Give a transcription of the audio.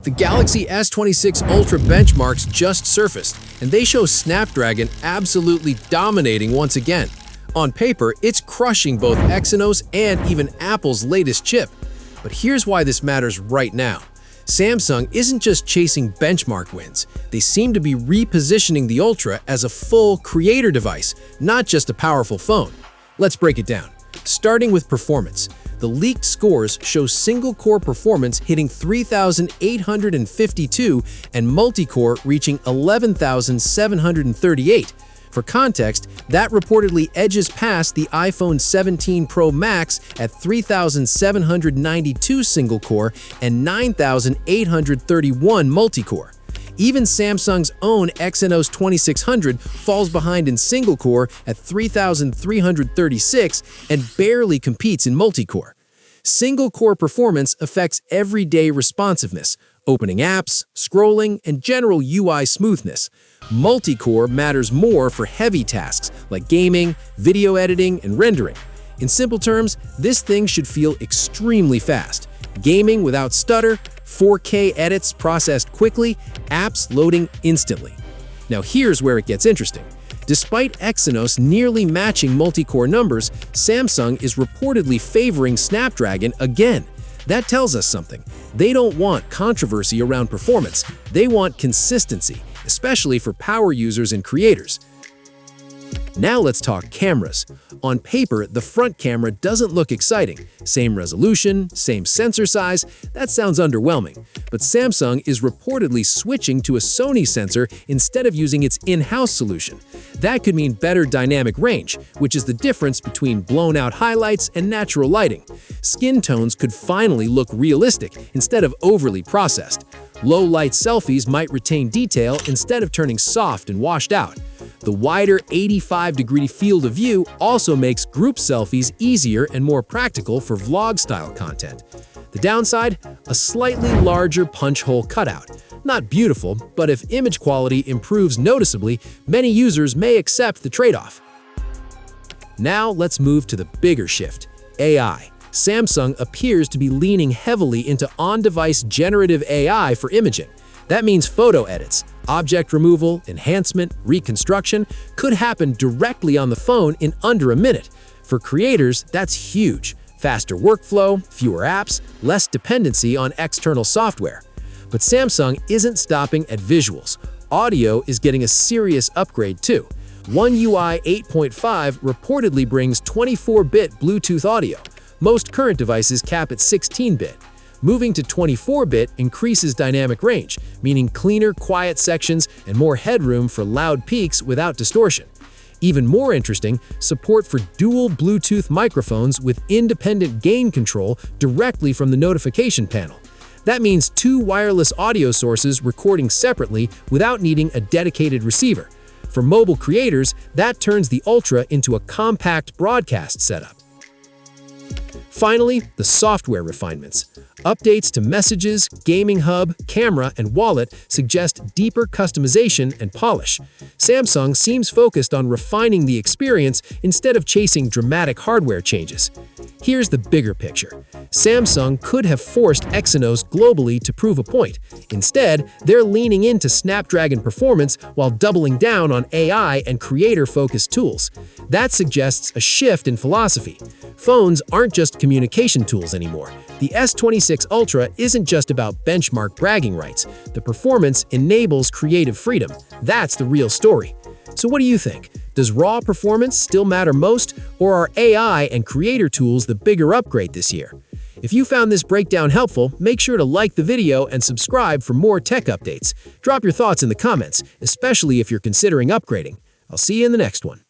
The Galaxy S26 Ultra benchmarks just surfaced, and they show Snapdragon absolutely dominating once again. On paper, it's crushing both Exynos and even Apple's latest chip. But here's why this matters right now. Samsung isn't just chasing benchmark wins. They seem to be repositioning the Ultra as a full creator device, not just a powerful phone. Let's break it down. Starting with performance. The leaked scores show single-core performance hitting 3,852 and multi-core reaching 11,738. For context, that reportedly edges past the iPhone 17 Pro Max at 3,792 single-core and 9,831 multi-core. Even Samsung's own Exynos 2600 falls behind in single-core at 3,336 and barely competes in multi-core. Single-core performance affects everyday responsiveness, opening apps, scrolling, and general UI smoothness. Multi-core matters more for heavy tasks like gaming, video editing, and rendering. In simple terms, this thing should feel extremely fast. Gaming without stutter, 4K edits processed quickly, apps loading instantly. Now here's where it gets interesting. Despite Exynos nearly matching multi-core numbers, Samsung is reportedly favoring Snapdragon again. That tells us something. They don't want controversy around performance. They want consistency, especially for power users and creators. Now let's talk cameras. On paper, the front camera doesn't look exciting. Same resolution, same sensor size, that sounds underwhelming. But Samsung is reportedly switching to a Sony sensor instead of using its in-house solution. That could mean better dynamic range, which is the difference between blown-out highlights and natural lighting. Skin tones could finally look realistic instead of overly processed. Low-light selfies might retain detail instead of turning soft and washed out. The wider 85-degree field of view also makes group selfies easier and more practical for vlog-style content. The downside? A slightly larger punch-hole cutout. Not beautiful, but if image quality improves noticeably, many users may accept the trade-off. Now let's move to the bigger shift: AI. Samsung appears to be leaning heavily into on-device generative AI for imaging. That means photo edits, object removal, enhancement, reconstruction could happen directly on the phone in under a minute. For creators, that's huge. Faster workflow, fewer apps, less dependency on external software. But Samsung isn't stopping at visuals. Audio is getting a serious upgrade too. One UI 8.5 reportedly brings 24-bit Bluetooth audio. Most current devices cap at 16-bit. Moving to 24-bit increases dynamic range, meaning cleaner, quiet sections and more headroom for loud peaks without distortion. Even more interesting, support for dual Bluetooth microphones with independent gain control directly from the notification panel. That means two wireless audio sources recording separately without needing a dedicated receiver. For mobile creators, that turns the Ultra into a compact broadcast setup. Finally, the software refinements. Updates to Messages, Gaming Hub, Camera, and Wallet suggest deeper customization and polish. Samsung seems focused on refining the experience instead of chasing dramatic hardware changes. Here's the bigger picture. Samsung could have forced Exynos globally to prove a point. Instead, they're leaning into Snapdragon performance while doubling down on AI and creator-focused tools. That suggests a shift in philosophy. Phones aren't just communication tools anymore. The S26 Ultra isn't just about benchmark bragging rights. The performance enables creative freedom. That's the real story. So what do you think? Does raw performance still matter most, or are AI and creator tools the bigger upgrade this year? If you found this breakdown helpful, make sure to like the video and subscribe for more tech updates. Drop your thoughts in the comments, especially if you're considering upgrading. I'll see you in the next one.